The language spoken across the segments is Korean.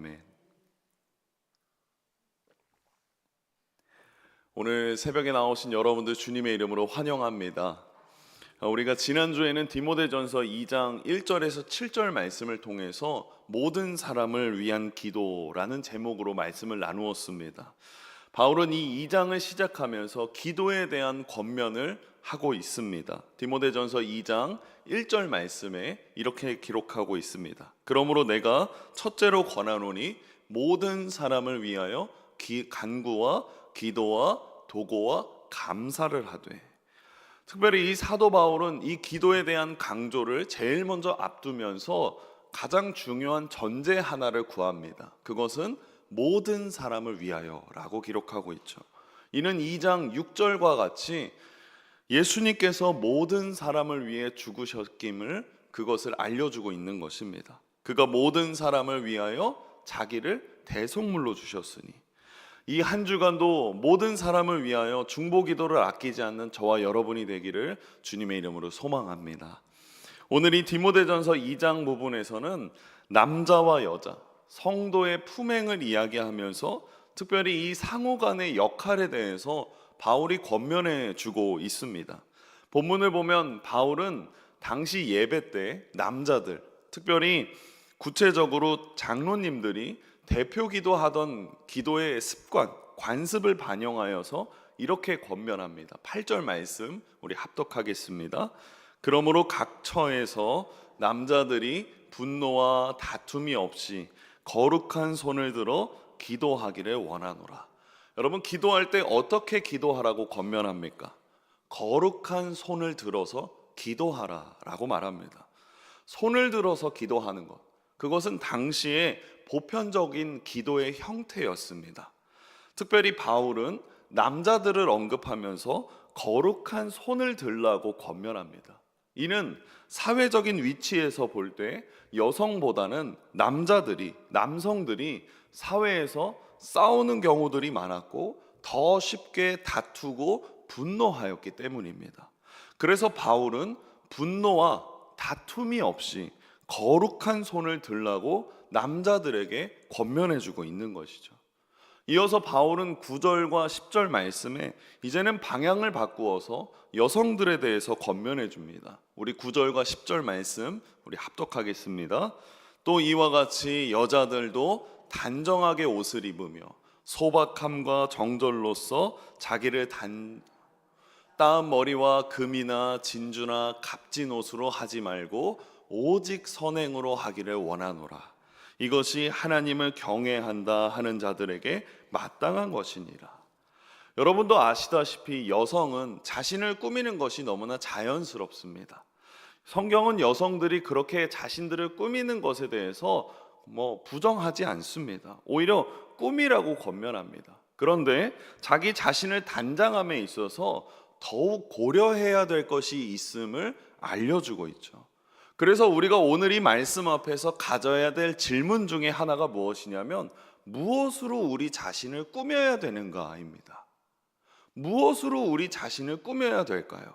아멘. 오늘 새벽에 나오신 여러분들 주님의 이름으로 환영합니다. 우리가 지난주에는 디모데전서 2장 1절에서 7절 말씀을 통해서 모든 사람을 위한 기도라는 제목으로 말씀을 나누었습니다. 바울은 이 2장을 시작하면서 기도에 대한 권면을 하고 있습니다. 디모데전서 2장 1절 말씀에 이렇게 기록하고 있습니다. 그러므로 내가 첫째로 권하노니 모든 사람을 위하여 간구와 기도와 도고와 감사를 하되. 특별히 이 사도 바울은 이 기도에 대한 강조를 제일 먼저 앞두면서 가장 중요한 전제 하나를 구합니다. 그것은 모든 사람을 위하여라고 기록하고 있죠. 이는 2장 6절과 같이 예수님께서 모든 사람을 위해 죽으셨음을 그것을 알려주고 있는 것입니다. 그가 모든 사람을 위하여 자기를 대속물로 주셨으니 이 한 주간도 모든 사람을 위하여 중보기도를 아끼지 않는 저와 여러분이 되기를 주님의 이름으로 소망합니다. 오늘 이 디모데전서 2장 부분에서는 남자와 여자, 성도의 품행을 이야기하면서 특별히 이 상호 간의 역할에 대해서 바울이 권면해 주고 있습니다. 본문을 보면 바울은 당시 예배 때 남자들, 특별히 구체적으로 장로님들이 대표 기도하던 기도의 습관, 관습을 반영하여서 이렇게 권면합니다. 8절 말씀 우리 합독하겠습니다. 그러므로 각 처에서 남자들이 분노와 다툼이 없이 거룩한 손을 들어 기도하기를 원하노라. 여러분, 기도할 때 어떻게 기도하라고 권면합니까? 거룩한 손을 들어서 기도하라라고 말합니다. 손을 들어서 기도하는 것, 그것은 당시에 보편적인 기도의 형태였습니다. 특별히 바울은 남자들을 언급하면서 거룩한 손을 들라고 권면합니다. 이는 사회적인 위치에서 볼 때 여성보다는 남성들이 사회에서 싸우는 경우들이 많았고 더 쉽게 다투고 분노하였기 때문입니다. 그래서 바울은 분노와 다툼이 없이 거룩한 손을 들라고 남자들에게 권면해주고 있는 것이죠. 이어서 바울은 9절과 10절 말씀에 이제는 방향을 바꾸어서 여성들에 대해서 권면해 줍니다. 우리 9절과 10절 말씀 우리 합독하겠습니다. 또 이와 같이 여자들도 단정하게 옷을 입으며 소박함과 정절로서 자기를 따은 머리와 금이나 진주나 값진 옷으로 하지 말고 오직 선행으로 하기를 원하노라. 이것이 하나님을 경외한다 하는 자들에게 마땅한 것이니라. 여러분도 아시다시피 여성은 자신을 꾸미는 것이 너무나 자연스럽습니다. 성경은 여성들이 그렇게 자신들을 꾸미는 것에 대해서 부정하지 않습니다. 오히려 꾸미라고 권면합니다. 그런데 자기 자신을 단장함에 있어서 더욱 고려해야 될 것이 있음을 알려주고 있죠. 그래서 우리가 오늘 이 말씀 앞에서 가져야 될 질문 중에 하나가 무엇이냐면 무엇으로 우리 자신을 꾸며야 되는가입니다. 무엇으로 우리 자신을 꾸며야 될까요?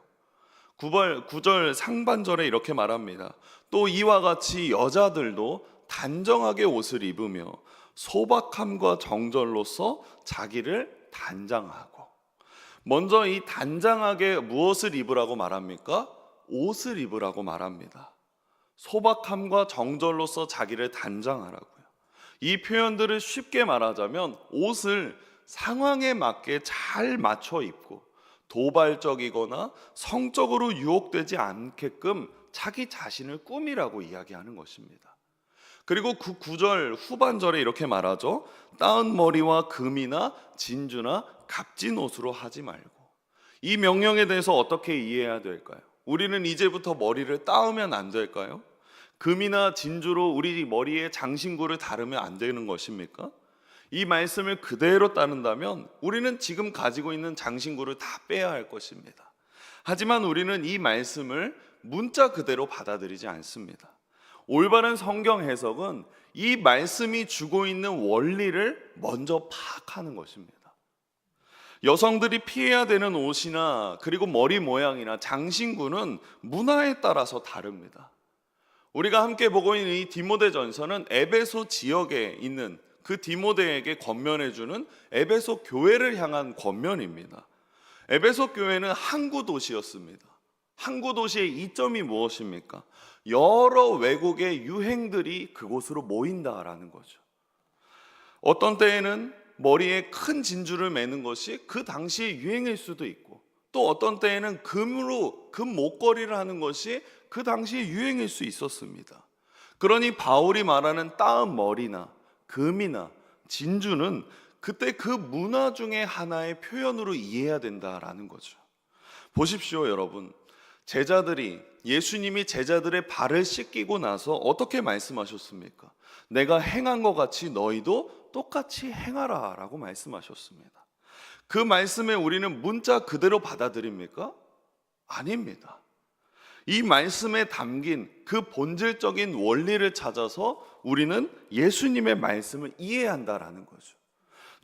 9절 상반절에 이렇게 말합니다. 또 이와 같이 여자들도 단정하게 옷을 입으며 소박함과 정절로서 자기를 단장하고. 먼저 이 단장하게 무엇을 입으라고 말합니까? 옷을 입으라고 말합니다. 소박함과 정절로서 자기를 단장하라고요. 이 표현들을 쉽게 말하자면 옷을 상황에 맞게 잘 맞춰 입고 도발적이거나 성적으로 유혹되지 않게끔 자기 자신을 꾸미라고 이야기하는 것입니다. 그리고 그 9절 후반절에 이렇게 말하죠. 따은 머리와 금이나 진주나 값진 옷으로 하지 말고. 이 명령에 대해서 어떻게 이해해야 될까요? 우리는 이제부터 머리를 따으면 안 될까요? 금이나 진주로 우리 머리에 장신구를 다르면 안 되는 것입니까? 이 말씀을 그대로 따른다면 우리는 지금 가지고 있는 장신구를 다 빼야 할 것입니다. 하지만 우리는 이 말씀을 문자 그대로 받아들이지 않습니다. 올바른 성경 해석은 이 말씀이 주고 있는 원리를 먼저 파악하는 것입니다. 여성들이 피해야 되는 옷이나 그리고 머리 모양이나 장신구는 문화에 따라서 다릅니다. 우리가 함께 보고 있는 이 디모데전서는 에베소 지역에 있는 그 디모데에게 권면해주는 에베소 교회를 향한 권면입니다. 에베소 교회는 항구 도시였습니다. 항구 도시의 이점이 무엇입니까? 여러 외국의 유행들이 그곳으로 모인다라는 거죠. 어떤 때에는 머리에 큰 진주를 매는 것이 그 당시의 유행일 수도 있고, 또 어떤 때에는 금 목걸이를 하는 것이 그 당시의 유행일 수 있었습니다. 그러니 바울이 말하는 따은 머리나 금이나 진주는 그때 그 문화 중에 하나의 표현으로 이해해야 된다라는 거죠. 보십시오, 여러분. 예수님이 제자들의 발을 씻기고 나서 어떻게 말씀하셨습니까? 내가 행한 것 같이 너희도 똑같이 행하라 라고 말씀하셨습니다. 그 말씀에 우리는 문자 그대로 받아들입니까? 아닙니다. 이 말씀에 담긴 그 본질적인 원리를 찾아서 우리는 예수님의 말씀을 이해해야 한다라는 거죠.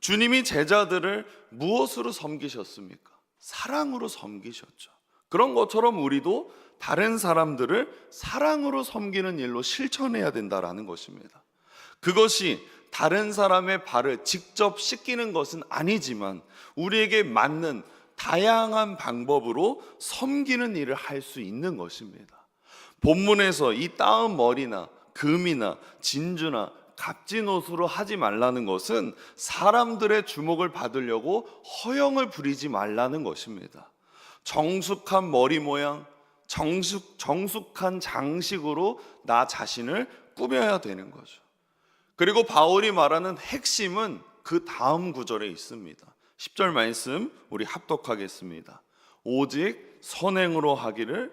주님이 제자들을 무엇으로 섬기셨습니까? 사랑으로 섬기셨죠. 그런 것처럼 우리도 다른 사람들을 사랑으로 섬기는 일로 실천해야 된다라는 것입니다. 그것이 다른 사람의 발을 직접 씻기는 것은 아니지만 우리에게 맞는 다양한 방법으로 섬기는 일을 할 수 있는 것입니다. 본문에서 이 따은 머리나 금이나 진주나 값진 옷으로 하지 말라는 것은 사람들의 주목을 받으려고 허영을 부리지 말라는 것입니다. 정숙한 머리 모양, 정숙한 장식으로 나 자신을 꾸며야 되는 거죠. 그리고 바울이 말하는 핵심은 그 다음 구절에 있습니다. 10절 말씀 우리 합독하겠습니다. 오직 선행으로 하기를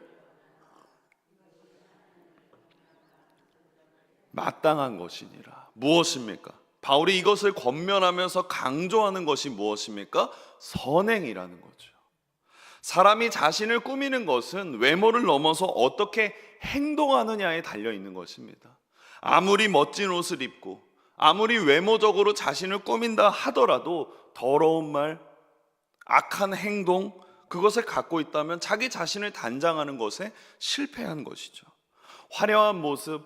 마땅한 것이니라. 무엇입니까? 바울이 이것을 권면하면서 강조하는 것이 무엇입니까? 선행이라는 거죠. 사람이 자신을 꾸미는 것은 외모를 넘어서 어떻게 행동하느냐에 달려 있는 것입니다. 아무리 멋진 옷을 입고 아무리 외모적으로 자신을 꾸민다 하더라도 더러운 말, 악한 행동, 그것을 갖고 있다면 자기 자신을 단장하는 것에 실패한 것이죠. 화려한 모습,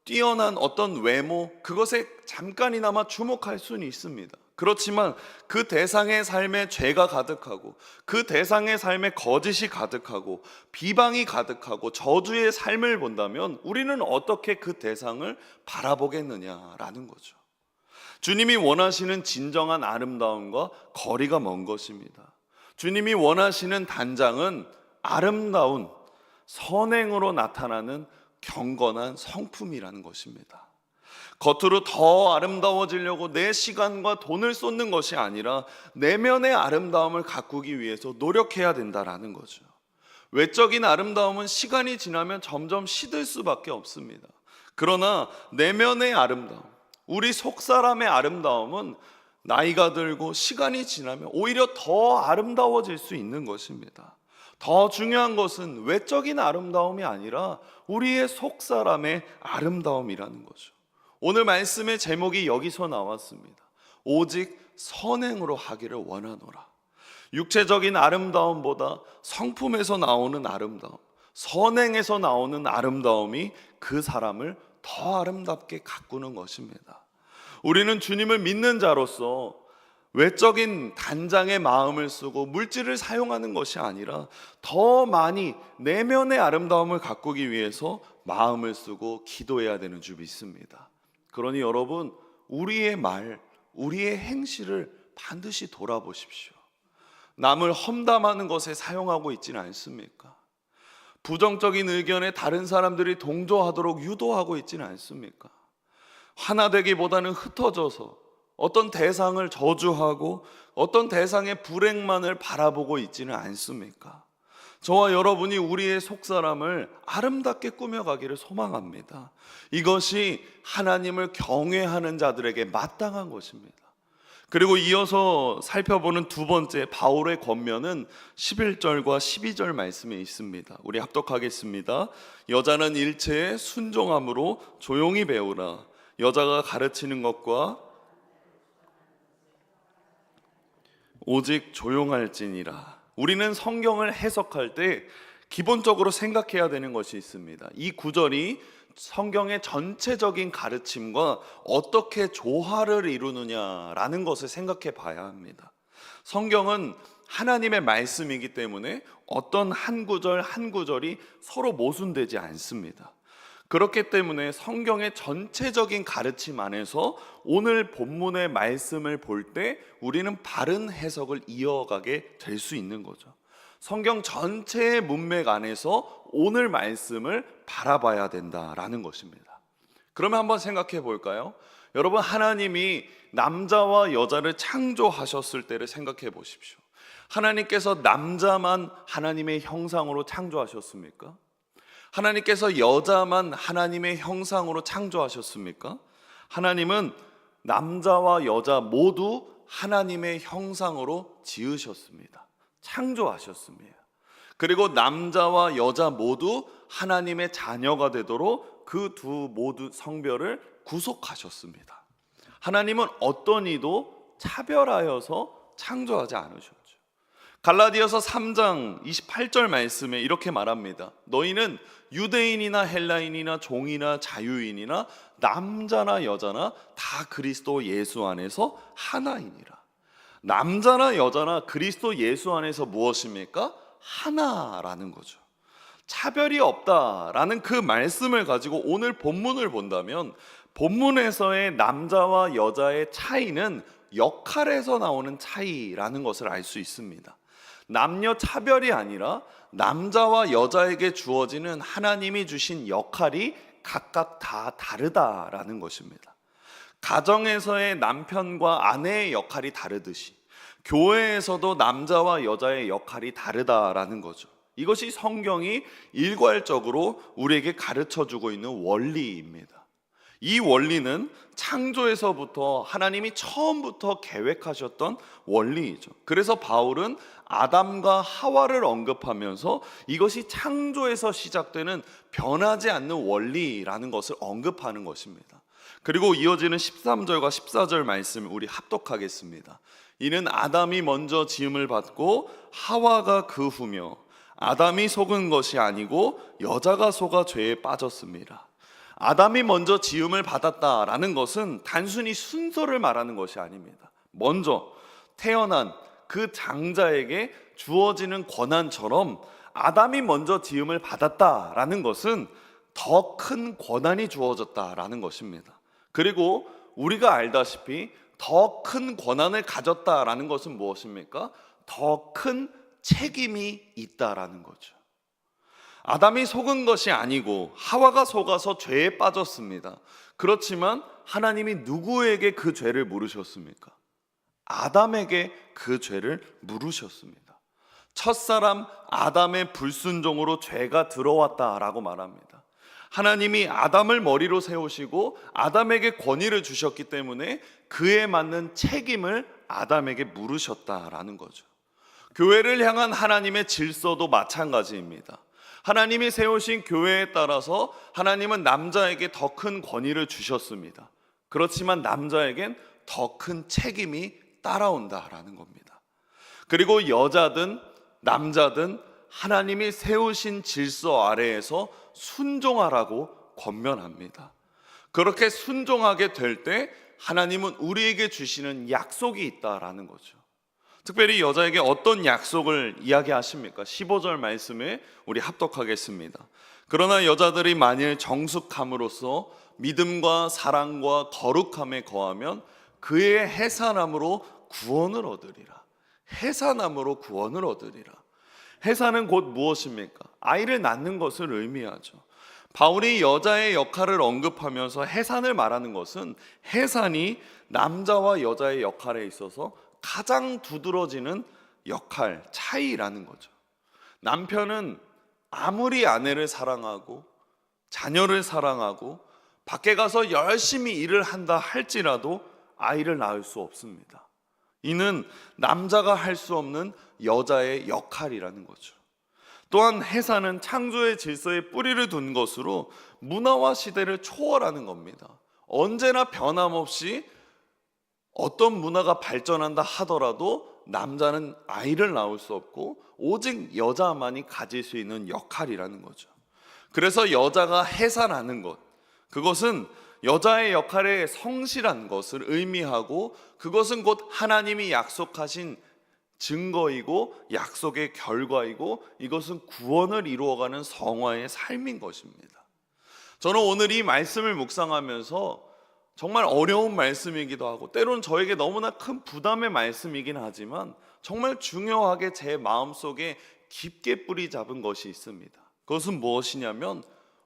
뛰어난 어떤 외모, 그것에 잠깐이나마 주목할 수는 있습니다. 그렇지만 그 대상의 삶에 죄가 가득하고 그 대상의 삶에 거짓이 가득하고 비방이 가득하고 저주의 삶을 본다면 우리는 어떻게 그 대상을 바라보겠느냐라는 거죠. 주님이 원하시는 진정한 아름다움과 거리가 먼 것입니다. 주님이 원하시는 단장은 아름다운 선행으로 나타나는 경건한 성품이라는 것입니다. 겉으로 더 아름다워지려고 내 시간과 돈을 쏟는 것이 아니라 내면의 아름다움을 가꾸기 위해서 노력해야 된다라는 거죠. 외적인 아름다움은 시간이 지나면 점점 시들 수밖에 없습니다. 그러나 내면의 아름다움, 우리 속사람의 아름다움은 나이가 들고 시간이 지나면 오히려 더 아름다워질 수 있는 것입니다. 더 중요한 것은 외적인 아름다움이 아니라 우리의 속사람의 아름다움이라는 거죠. 오늘 말씀의 제목이 여기서 나왔습니다. 오직 선행으로 하기를 원하노라. 육체적인 아름다움보다 성품에서 나오는 아름다움, 선행에서 나오는 아름다움이 그 사람을 더 아름답게 가꾸는 것입니다. 우리는 주님을 믿는 자로서 외적인 단장의 마음을 쓰고 물질을 사용하는 것이 아니라 더 많이 내면의 아름다움을 가꾸기 위해서 마음을 쓰고 기도해야 되는 줄 믿습니다. 그러니 여러분, 우리의 말, 우리의 행실을 반드시 돌아보십시오. 남을 험담하는 것에 사용하고 있지는 않습니까? 부정적인 의견에 다른 사람들이 동조하도록 유도하고 있지는 않습니까? 하나 되기보다는 흩어져서 어떤 대상을 저주하고 어떤 대상의 불행만을 바라보고 있지는 않습니까? 저와 여러분이 우리의 속사람을 아름답게 꾸며가기를 소망합니다. 이것이 하나님을 경외하는 자들에게 마땅한 것입니다. 그리고 이어서 살펴보는 두 번째 바울의 권면은 11절과 12절 말씀에 있습니다. 우리 합독하겠습니다. 여자는 일체에 순종함으로 조용히 배우라. 여자가 가르치는 것과 오직 조용할지니라. 우리는 성경을 해석할 때 기본적으로 생각해야 되는 것이 있습니다. 이 구절이 성경의 전체적인 가르침과 어떻게 조화를 이루느냐라는 것을 생각해 봐야 합니다. 성경은 하나님의 말씀이기 때문에 어떤 한 구절 한 구절이 서로 모순되지 않습니다. 그렇기 때문에 성경의 전체적인 가르침 안에서 오늘 본문의 말씀을 볼 때 우리는 바른 해석을 이어가게 될 수 있는 거죠. 성경 전체의 문맥 안에서 오늘 말씀을 바라봐야 된다라는 것입니다. 그러면 한번 생각해 볼까요? 여러분, 하나님이 남자와 여자를 창조하셨을 때를 생각해 보십시오. 하나님께서 남자만 하나님의 형상으로 창조하셨습니까? 하나님께서 여자만 하나님의 형상으로 창조하셨습니까? 하나님은 남자와 여자 모두 하나님의 형상으로 지으셨습니다. 창조하셨습니다. 그리고 남자와 여자 모두 하나님의 자녀가 되도록 그 두 모두 성별을 구속하셨습니다. 하나님은 어떤 이도 차별하여서 창조하지 않으셨죠. 갈라디아서 3장 28절 말씀에 이렇게 말합니다. 너희는 유대인이나 헬라인이나 종이나 자유인이나 남자나 여자나 다 그리스도 예수 안에서 하나이니라. 남자나 여자나 그리스도 예수 안에서 무엇입니까? 하나라는 거죠. 차별이 없다라는 그 말씀을 가지고 오늘 본문을 본다면 본문에서의 남자와 여자의 차이는 역할에서 나오는 차이라는 것을 알 수 있습니다. 남녀 차별이 아니라 남자와 여자에게 주어지는 하나님이 주신 역할이 각각 다 다르다라는 것입니다. 가정에서의 남편과 아내의 역할이 다르듯이 교회에서도 남자와 여자의 역할이 다르다라는 거죠. 이것이 성경이 일괄적으로 우리에게 가르쳐주고 있는 원리입니다. 이 원리는 창조에서부터 하나님이 처음부터 계획하셨던 원리이죠. 그래서 바울은 아담과 하와를 언급하면서 이것이 창조에서 시작되는 변하지 않는 원리라는 것을 언급하는 것입니다. 그리고 이어지는 13절과 14절 말씀을 우리 합독하겠습니다. 이는 아담이 먼저 지음을 받고 하와가 그 후며 아담이 속은 것이 아니고 여자가 속아 죄에 빠졌습니다. 아담이 먼저 지음을 받았다라는 것은 단순히 순서를 말하는 것이 아닙니다. 먼저 태어난 그 장자에게 주어지는 권한처럼 아담이 먼저 지음을 받았다라는 것은 더 큰 권한이 주어졌다라는 것입니다. 그리고 우리가 알다시피 더 큰 권한을 가졌다라는 것은 무엇입니까? 더 큰 책임이 있다라는 거죠. 아담이 속은 것이 아니고 하와가 속아서 죄에 빠졌습니다. 그렇지만 하나님이 누구에게 그 죄를 물으셨습니까? 아담에게 그 죄를 물으셨습니다. 첫사람 아담의 불순종으로 죄가 들어왔다라고 말합니다. 하나님이 아담을 머리로 세우시고 아담에게 권위를 주셨기 때문에 그에 맞는 책임을 아담에게 물으셨다라는 거죠. 교회를 향한 하나님의 질서도 마찬가지입니다. 하나님이 세우신 교회에 따라서 하나님은 남자에게 더 큰 권위를 주셨습니다. 그렇지만 남자에겐 더 큰 책임이 따라온다라는 겁니다. 그리고 여자든 남자든 하나님이 세우신 질서 아래에서 순종하라고 권면합니다. 그렇게 순종하게 될 때 하나님은 우리에게 주시는 약속이 있다라는 거죠. 특별히 여자에게 어떤 약속을 이야기하십니까? 15절 말씀에 우리 합독하겠습니다. 그러나 여자들이 만일 정숙함으로써 믿음과 사랑과 거룩함에 거하면 그의 해산함으로 구원을 얻으리라. 해산함으로 구원을 얻으리라. 해산은 곧 무엇입니까? 아이를 낳는 것을 의미하죠. 바울이 여자의 역할을 언급하면서 해산을 말하는 것은 해산이 남자와 여자의 역할에 있어서 가장 두드러지는 역할, 차이라는 거죠. 남편은 아무리 아내를 사랑하고 자녀를 사랑하고 밖에 가서 열심히 일을 한다 할지라도 아이를 낳을 수 없습니다. 이는 남자가 할 수 없는 여자의 역할이라는 거죠. 또한 해산은 창조의 질서에 뿌리를 둔 것으로 문화와 시대를 초월하는 겁니다. 언제나 변함없이 어떤 문화가 발전한다 하더라도 남자는 아이를 낳을 수 없고 오직 여자만이 가질 수 있는 역할이라는 거죠. 그래서 여자가 해산하는 것, 그것은 여자의 역할에 성실한 것을 의미하고, 그것은 곧 하나님이 약속하신 증거이고 약속의 결과이고, 이것은 구원을 이루어가는 성화의 삶인 것입니다. 저는 오늘 이 말씀을 묵상하면서 정말 어려운 말씀이기도 하고, 때로는 저에게 너무나 큰 부담의 말씀이긴 하지만 정말 중요하게 제 마음속에 깊게 뿌리 잡은 것이 있습니다. 그것은 무엇이냐면,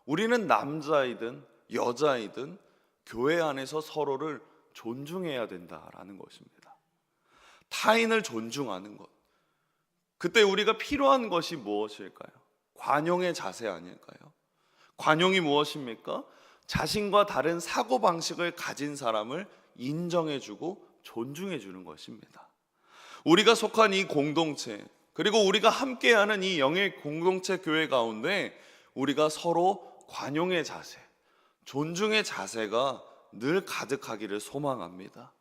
우리는 남자이든 여자이든 교회 안에서 서로를 존중해야 된다라는 것입니다. 타인을 존중하는 것. 그때 우리가 필요한 것이 무엇일까요? 관용의 자세 아닐까요? 관용이 무엇입니까? 자신과 다른 사고방식을 가진 사람을 인정해주고 존중해주는 것입니다. 우리가 속한 이 공동체, 그리고 우리가 함께하는 이 영의 공동체 교회 가운데 우리가 서로 관용의 자세, 존중의 자세가 늘 가득하기를 소망합니다.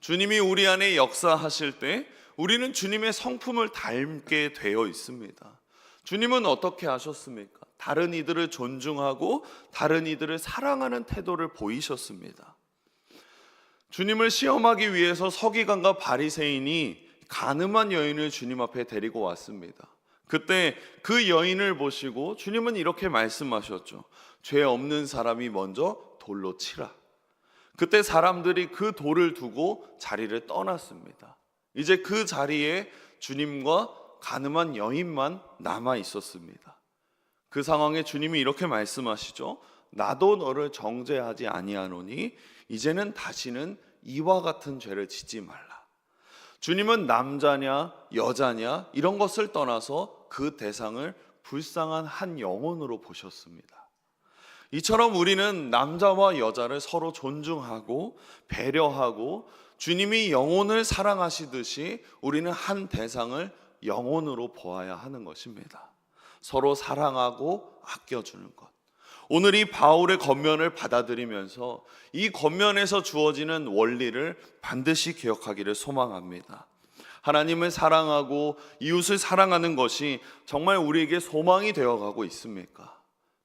주님이 우리 안에 역사하실 때 우리는 주님의 성품을 닮게 되어 있습니다. 주님은 어떻게 하셨습니까? 다른 이들을 존중하고 다른 이들을 사랑하는 태도를 보이셨습니다. 주님을 시험하기 위해서 서기관과 바리새인이 간음한 여인을 주님 앞에 데리고 왔습니다. 그때 그 여인을 보시고 주님은 이렇게 말씀하셨죠. 죄 없는 사람이 먼저 돌로 치라. 그때 사람들이 그 돌을 두고 자리를 떠났습니다. 이제 그 자리에 주님과 간음한 여인만 남아 있었습니다. 그 상황에 주님이 이렇게 말씀하시죠. 나도 너를 정죄하지 아니하노니 이제는 다시는 이와 같은 죄를 짓지 말라. 주님은 남자냐 여자냐 이런 것을 떠나서 그 대상을 불쌍한 한 영혼으로 보셨습니다. 이처럼 우리는 남자와 여자를 서로 존중하고 배려하고, 주님이 영혼을 사랑하시듯이 우리는 한 대상을 영혼으로 보아야 하는 것입니다. 서로 사랑하고 아껴주는 것. 오늘 이 바울의 권면을 받아들이면서 이 권면에서 주어지는 원리를 반드시 기억하기를 소망합니다. 하나님을 사랑하고 이웃을 사랑하는 것이 정말 우리에게 소망이 되어가고 있습니까?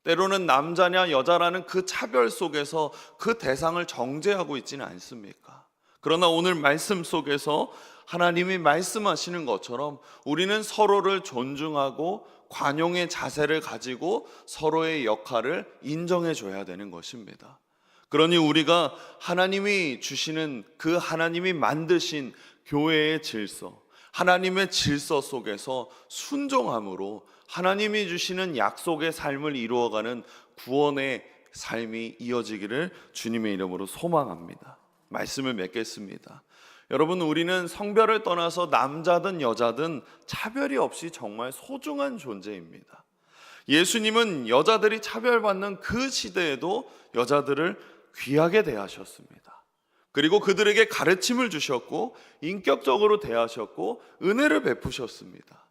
때로는 남자냐 여자라는 그 차별 속에서 그 대상을 정죄하고 있지는 않습니까? 그러나 오늘 말씀 속에서 하나님이 말씀하시는 것처럼 우리는 서로를 존중하고 관용의 자세를 가지고 서로의 역할을 인정해 줘야 되는 것입니다. 그러니 우리가 하나님이 주시는 그 하나님이 만드신 교회의 질서, 하나님의 질서 속에서 순종함으로 하나님이 주시는 약속의 삶을 이루어가는 구원의 삶이 이어지기를 주님의 이름으로 소망합니다. 말씀을 맺겠습니다. 여러분, 우리는 성별을 떠나서 남자든 여자든 차별이 없이 정말 소중한 존재입니다. 예수님은 여자들이 차별받는 그 시대에도 여자들을 귀하게 대하셨습니다. 그리고 그들에게 가르침을 주셨고 인격적으로 대하셨고 은혜를 베푸셨습니다.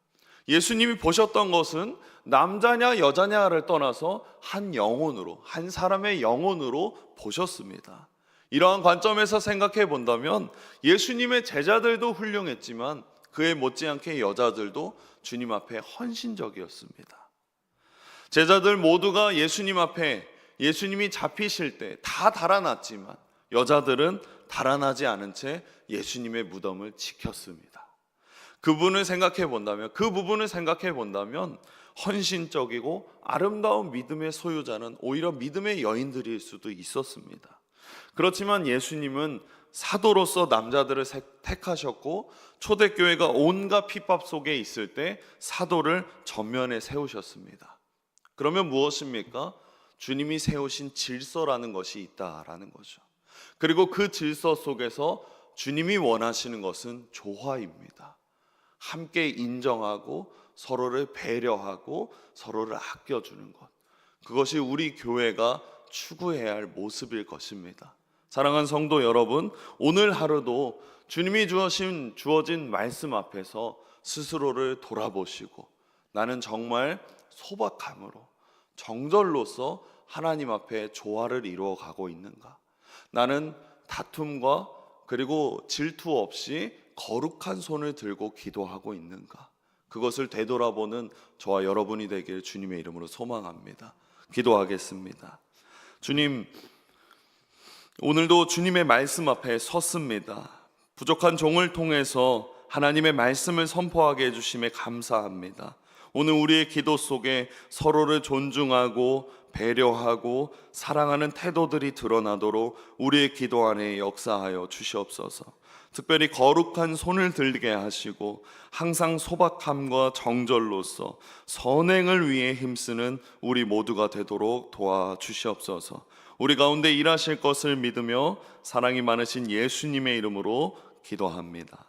예수님이 보셨던 것은 남자냐 여자냐를 떠나서 한 영혼으로, 한 사람의 영혼으로 보셨습니다. 이러한 관점에서 생각해 본다면 예수님의 제자들도 훌륭했지만 그에 못지않게 여자들도 주님 앞에 헌신적이었습니다. 제자들 모두가 예수님 앞에 예수님이 잡히실 때 다 달아났지만 여자들은 달아나지 않은 채 예수님의 무덤을 지켰습니다. 그 부분을 생각해 본다면 헌신적이고 아름다운 믿음의 소유자는 오히려 믿음의 여인들일 수도 있었습니다. 그렇지만 예수님은 사도로서 남자들을 택하셨고 초대교회가 온갖 핍박 속에 있을 때 사도를 전면에 세우셨습니다. 그러면 무엇입니까? 주님이 세우신 질서라는 것이 있다라는 거죠. 그리고 그 질서 속에서 주님이 원하시는 것은 조화입니다. 함께 인정하고 서로를 배려하고 서로를 아껴주는 것, 그것이 우리 교회가 추구해야 할 모습일 것입니다. 사랑하는 성도 여러분, 오늘 하루도 주님이 주어진 말씀 앞에서 스스로를 돌아보시고 나는 정말 소박함으로 정절로서 하나님 앞에 조화를 이루어 가고 있는가? 나는 다툼과 그리고 질투 없이 거룩한 손을 들고 기도하고 있는가? 그것을 되돌아보는 저와 여러분이 되길 주님의 이름으로 소망합니다. 기도하겠습니다. 주님, 오늘도 주님의 말씀 앞에 섰습니다. 부족한 종을 통해서 하나님의 말씀을 선포하게 해주심에 감사합니다. 오늘 우리의 기도 속에 서로를 존중하고 배려하고 사랑하는 태도들이 드러나도록 우리의 기도 안에 역사하여 주시옵소서. 특별히 거룩한 손을 들게 하시고 항상 소박함과 정절로서 선행을 위해 힘쓰는 우리 모두가 되도록 도와주시옵소서. 우리 가운데 일하실 것을 믿으며 사랑이 많으신 예수님의 이름으로 기도합니다.